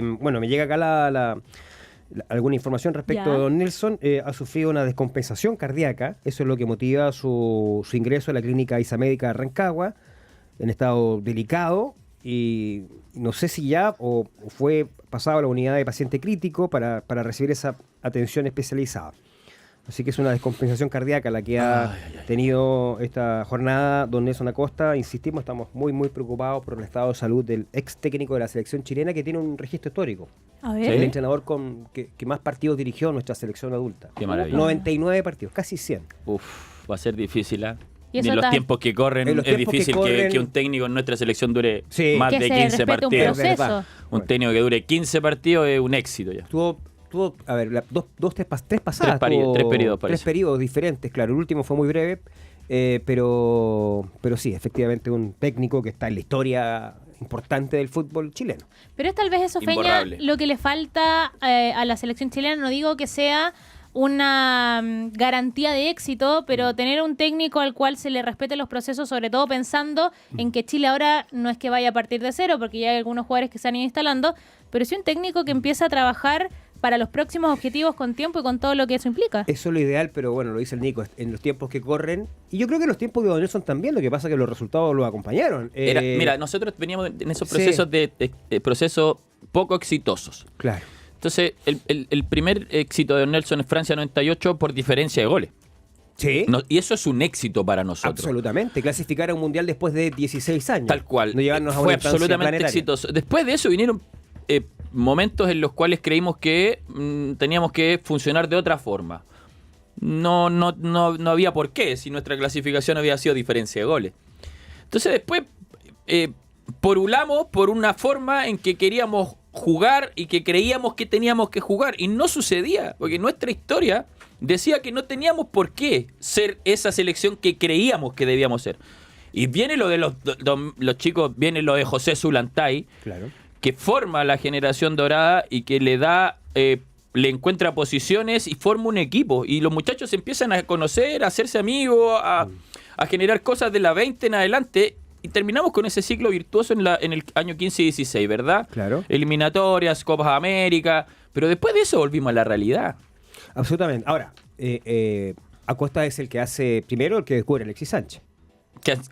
Bueno, me llega acá alguna información respecto Ya. de don Nelson. Ha sufrido una descompensación cardíaca. Eso es lo que motiva su ingreso a la clínica Isamédica de Rancagua, en estado delicado. Y no sé si ya o fue pasado a la unidad de paciente crítico para recibir esa atención especializada. Así que es una descompensación cardíaca la que ha tenido esta jornada don Nelson Acosta. Insistimos, estamos muy preocupados por el estado de salud del ex técnico de la selección chilena, que tiene un registro histórico. A El ver. entrenador que más partidos dirigió nuestra selección adulta. Qué maravilla. 99 partidos, casi 100. Va a ser difícil, ¿ah? Y Y eso en los está- tiempos que corren En los es tiempos que difícil corren- que un técnico en nuestra selección dure Sí. más Que de se 15 respete un partidos. Es verdad. proceso. Un técnico que dure 15 partidos es un éxito ya. Tuvo a ver, tres pasadas. Tres periodos, parece. Tres periodos diferentes, claro. El último fue muy breve, pero sí, efectivamente un técnico que está en la historia importante del fútbol chileno. Pero es tal vez eso, Feña, Imborrable. lo que le falta a la selección chilena. No digo que sea una garantía de éxito, pero tener un técnico al cual se le respete los procesos, sobre todo pensando en que Chile ahora no es que vaya a partir de cero, porque ya hay algunos jugadores que se han ido instalando, pero sí un técnico que empieza a trabajar para los próximos objetivos con tiempo y con todo lo que eso implica. Eso es lo ideal, pero bueno, lo dice el Nico, en los tiempos que corren. Y yo creo que en los tiempos de Don Nelson también, lo que pasa es que los resultados lo acompañaron. Mira, nosotros veníamos en esos sí. procesos de procesos poco exitosos. Claro. Entonces, el primer éxito de Nelson en Francia 98 por diferencia de goles. Sí, Y eso es un éxito para nosotros. absolutamente. Clasificar a un mundial después de 16 años. Tal cual. No llevarnos a una Fue instancia absolutamente planetaria. exitoso. Después de eso vinieron momentos en los cuales creímos que teníamos que funcionar de otra forma. No había por qué, si nuestra clasificación había sido diferencia de goles. Entonces después porulamos por una forma en que queríamos jugar y que creíamos que teníamos que jugar. Y no sucedía, porque nuestra historia decía que no teníamos por qué ser esa selección que creíamos que debíamos ser. Y viene lo de los chicos, viene lo de José Zulantay, Claro. que forma la generación dorada y que le da, le encuentra posiciones y forma un equipo. Y los muchachos se empiezan a conocer, a hacerse amigos, a generar cosas de la 20 en adelante. Y terminamos con ese ciclo virtuoso en el año 15 y 16, ¿verdad? Claro. Eliminatorias, Copas América. Pero después de eso volvimos a la realidad. Absolutamente. Ahora, Acosta es el que hace, primero el que descubre a Alexis Sánchez.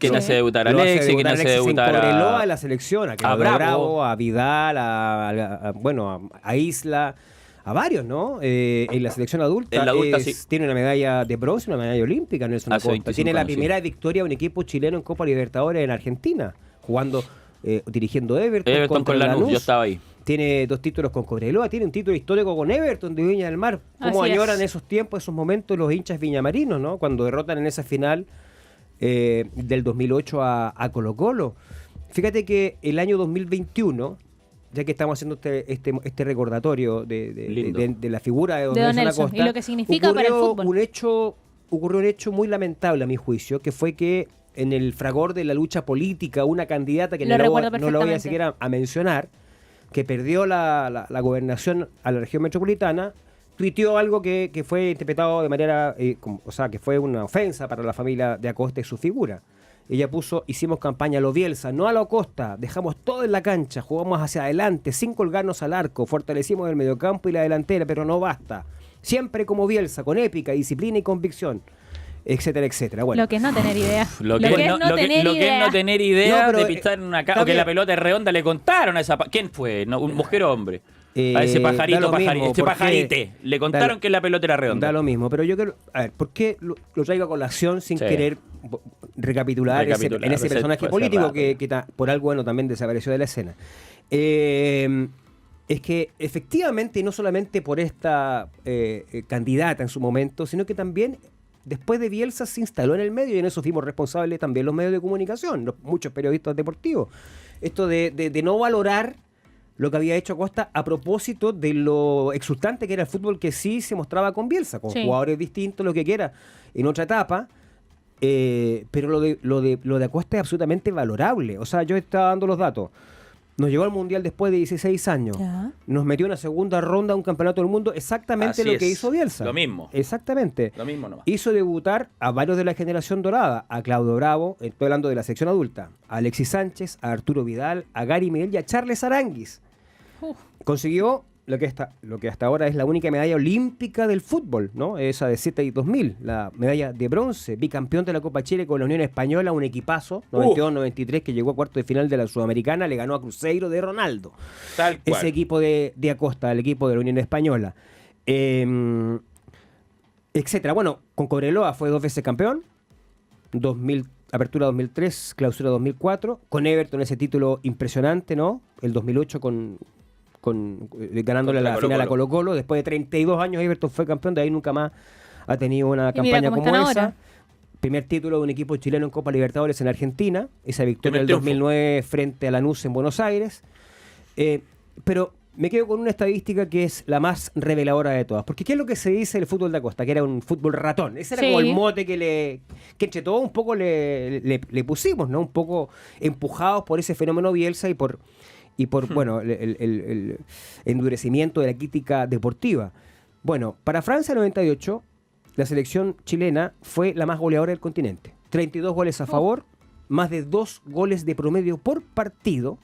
¿Quién hace debutar a Lo hace Alexis? ¿Quién hace debutar en Cobreloa, a a la selección, a Bravo? Bravo, a Vidal, a Isla, a varios, ¿no? En la selección adulta, En la adulta, sí. tiene una medalla de bronce, una medalla olímpica, Nelson Hace Acosta. 25 Tiene la años, sí. primera victoria de un equipo chileno en Copa Libertadores en Argentina, jugando, dirigiendo Everton Everton contra con Lanús, yo estaba ahí. Tiene 2 títulos con Cobreloa, tiene un título histórico con Everton de Viña del Mar. ¿Cómo Así añoran es. esos tiempos, esos momentos los hinchas viñamarinos, ¿no? Cuando derrotan en esa final del 2008 a Colo-Colo. Fíjate que el año 2021, ya que estamos haciendo este recordatorio Lindo. de la figura de don De don Nelson Nelson, Acosta, y lo que significa para el fútbol. ocurrió un hecho muy lamentable a mi juicio, que fue que en el fragor de la lucha política, una candidata que Lo recuerdo no lo voy a perfectamente. siquiera a mencionar, que perdió la gobernación a la región metropolitana, tuiteó algo que fue interpretado de manera, o sea, que fue una ofensa para la familia de Acosta y su figura. Ella puso: hicimos campaña a lo Bielsa, no a lo Acosta, dejamos todo en la cancha, jugamos hacia adelante, sin colgarnos al arco, fortalecimos el mediocampo y la delantera, pero no basta. Siempre como Bielsa, con épica, disciplina y convicción, etcétera, etcétera. Bueno, Lo que es no tener idea. Lo que es no tener idea No, pero, de pisar en una está casa, o que bien. la pelota es redonda, le contaron a esa... ¿Quién fue? ¿No? ¿Un mujer o hombre? A ese da pajarito, lo mismo, ese porque- pajarite. Le contaron que la pelota era redonda. Da lo mismo, pero yo quiero, a ver, ¿por qué lo traigo a colación sin Sí. querer recapitular en ese Ese personaje fue hace político rato. que por algo bueno también desapareció de la escena? Es que efectivamente, no solamente por esta candidata en su momento, sino que también después de Bielsa se instaló en el medio, y en eso fuimos responsables también los medios de comunicación, muchos periodistas deportivos. Esto de no valorar lo que había hecho Acosta a propósito de lo exultante que era el fútbol, que sí se mostraba con Bielsa, con Sí. jugadores distintos, lo que quiera, en otra etapa. Pero lo de Acosta es absolutamente valorable. O sea, yo estaba dando los datos. Nos llegó al Mundial después de 16 años. Ya. Nos metió en la segunda ronda a un campeonato del mundo, exactamente Así lo que es. hizo Bielsa. Lo mismo. Exactamente. Lo mismo nomás. Hizo debutar a varios de la generación dorada, a Claudio Bravo, estoy hablando de la sección adulta, a Alexis Sánchez, a Arturo Vidal, a Gary Medel y a Charles Aranguis. Consiguió lo que hasta ahora es la única medalla olímpica del fútbol, ¿no? Esa de 7 y 2000, la medalla de bronce, bicampeón de la Copa Chile con la Unión Española, un equipazo, 92-93, que llegó a cuarto de final de la Sudamericana, le ganó a Cruzeiro de Ronaldo. Tal cual. Ese equipo de Acosta, el equipo de la Unión Española. Etcétera. Bueno, con Cobreloa fue 2 veces campeón, 2000, apertura 2003, clausura 2004, con Everton ese título impresionante, ¿no? El 2008 ganándole la final a Colo-Colo. Después de 32 años Everton fue campeón, de ahí nunca más ha tenido una campaña como esa. Ahora. Primer título de un equipo chileno en Copa Libertadores en Argentina, esa victoria del 2009 frente a Lanús en Buenos Aires. Pero me quedo con una estadística que es la más reveladora de todas. Porque ¿qué es lo que se dice del fútbol de Acosta? Que era un fútbol ratón. Ese era como el mote que entre todos un poco le pusimos, ¿no? Un poco empujados por ese fenómeno Bielsa y por bueno, el endurecimiento de la crítica deportiva. Bueno, para Francia 98, la selección chilena fue la más goleadora del continente. 32 goles a favor, más de 2 goles de promedio por partido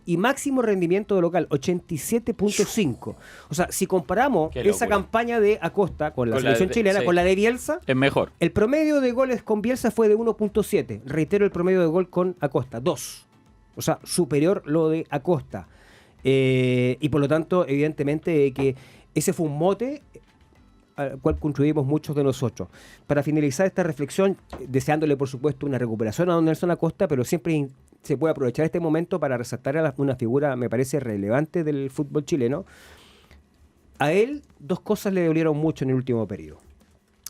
y máximo rendimiento de local, 87.5. O sea, si comparamos esa campaña de Acosta con la selección chilena, con la de Bielsa, es mejor. El promedio de goles con Bielsa fue de 1.7. Reitero, el promedio de gol con Acosta, 2. O sea, superior lo de Acosta. Y por lo tanto, evidentemente, que ese fue un mote al cual contribuimos muchos de nosotros. Para finalizar esta reflexión, deseándole, por supuesto, una recuperación a don Nelson Acosta, pero siempre se puede aprovechar este momento para resaltar a una figura, me parece, relevante del fútbol chileno. A él, 2 cosas le dolieron mucho en el último periodo.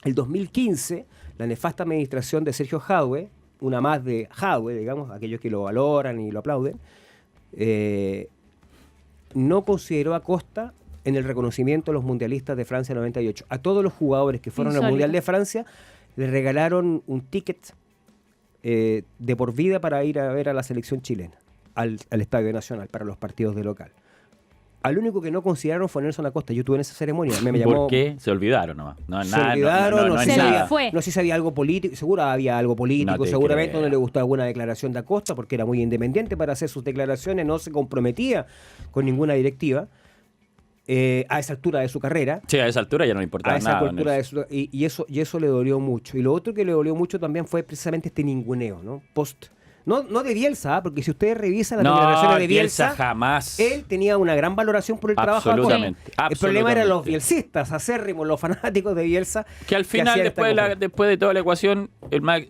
El 2015, la nefasta administración de Sergio Jadue, una más de Jadue, digamos, aquellos que lo valoran y lo aplauden, no consideró a Acosta en el reconocimiento de los mundialistas de Francia 98. A todos los jugadores que fueron al Mundial de Francia le regalaron un ticket de por vida para ir a ver a la selección chilena, al Estadio Nacional, para los partidos de local. Al único que no consideraron fue Nelson Acosta. Yo estuve en esa ceremonia. Me llamó, ¿por qué? Se olvidaron nomás. Se olvidaron, no sé si había algo político. Seguro había algo político. Seguramente no le gustó alguna declaración de Acosta porque era muy independiente para hacer sus declaraciones. No se comprometía con ninguna directiva. A esa altura de su carrera. Sí, a esa altura ya no le importaba nada. Y eso le dolió mucho. Y lo otro que le dolió mucho también fue precisamente este ninguneo, ¿no? No de Bielsa, porque si ustedes revisan las declaraciones de Bielsa, jamás. Él tenía una gran valoración por el trabajo de Acosta. El problema eran los bielsistas, acérrimos, los fanáticos de Bielsa. Que al final, después de toda la ecuación,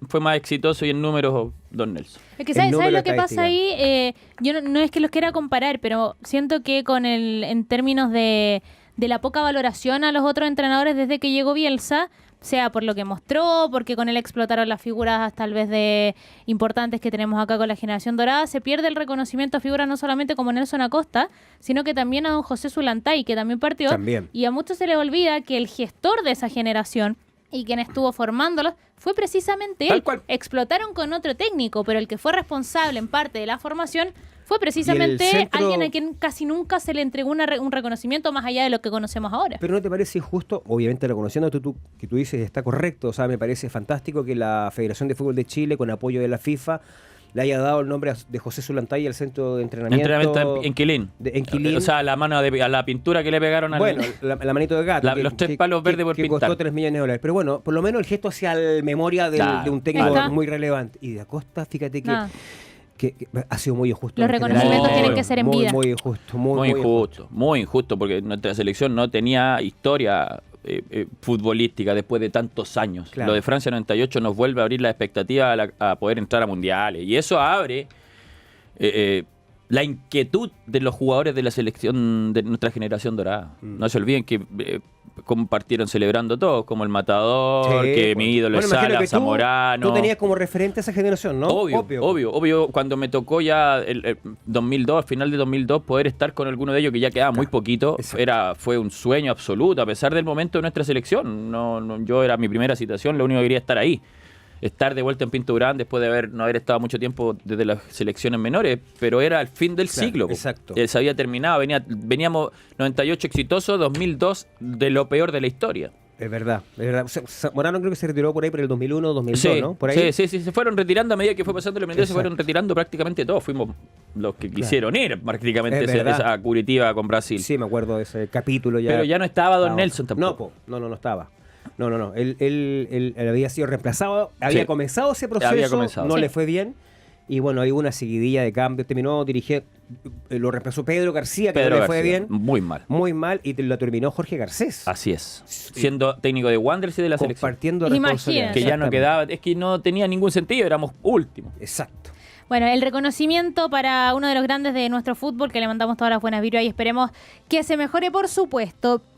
fue más exitoso y en números don Nelson. Es que ¿sabes lo que pasa ahí? Yo no es que los quiera comparar, pero siento que en términos de la poca valoración a los otros entrenadores desde que llegó Bielsa, sea por lo que mostró, porque con él explotaron las figuras tal vez de importantes que tenemos acá con la generación dorada, se pierde el reconocimiento a figuras no solamente como Nelson Acosta, sino que también a don José Zulantay, que también partió. Y a muchos se les olvida que el gestor de esa generación y quien estuvo formándolos fue precisamente él. Explotaron con otro técnico, pero el que fue responsable en parte de la formación fue precisamente alguien a quien casi nunca se le entregó un reconocimiento más allá de lo que conocemos ahora. Pero ¿no te parece injusto? Obviamente reconociendo que tú dices está correcto, o sea, me parece fantástico que la Federación de Fútbol de Chile, con apoyo de la FIFA, le haya dado el nombre de José Zulantay al centro de entrenamiento. En Quilín. O sea, la mano a la pintura que le pegaron a la manito de gato. Los 3 palos verdes por pintar. Que costó $3 millones. Pero bueno, por lo menos el gesto hacia la memoria de un técnico muy relevante. Y de Acosta, fíjate que ha sido muy injusto. Los reconocimientos tienen que ser en vida. Muy injusto. Muy injusto, porque nuestra selección no tenía historia futbolística después de tantos años. Claro. Lo de Francia 98 nos vuelve a abrir la expectativa a poder entrar a mundiales. Y eso abre la inquietud de los jugadores de la selección de nuestra generación dorada. No se olviden que compartieron celebrando todos, como el Matador, que mi ídolo es Sala, Zamorano. Tú tenías como referente a esa generación, ¿no? Obvio. Cuando me tocó ya el 2002, final de 2002, poder estar con alguno de ellos, que ya quedaba muy poquito, fue un sueño absoluto, a pesar del momento de nuestra selección. Yo era mi primera citación, lo único que quería estar ahí. Estar de vuelta en Pinto Durán después de no haber estado mucho tiempo desde las selecciones menores, pero era el fin del ciclo. Exacto. Se había terminado, veníamos 98 exitoso, 2002 de lo peor de la historia. Es verdad, es verdad. O sea, Zamorano creo que se retiró por ahí por el 2001, 2002, Sí, ¿no? Por ahí. sí, se fueron retirando a medida que fue pasando el mundial, se fueron Exacto. retirando prácticamente todos. Fuimos los que quisieron ir prácticamente Es verdad. esa Curitiba con Brasil. Sí, me acuerdo de ese capítulo ya. Pero ya no estaba Don No, Nelson tampoco. No estaba. No. Él había sido reemplazado, había Sí. comenzado ese proceso, Había comenzado. no Sí. le fue bien. Y bueno, hay una seguidilla de cambios. Terminó dirigiendo, lo reemplazó Pedro García, que Pedro no le fue García, bien. muy mal. Muy mal, y lo terminó Jorge Garcés. Así es. Siendo técnico de Wanderers y de la selección. Compartiendo Imagínate. responsabilidad. Que ya no Exactamente. quedaba, es que no tenía ningún sentido, éramos últimos. Exacto. Bueno, el reconocimiento para uno de los grandes de nuestro fútbol, que le mandamos todas las buenas vibras y esperemos que se mejore, por supuesto.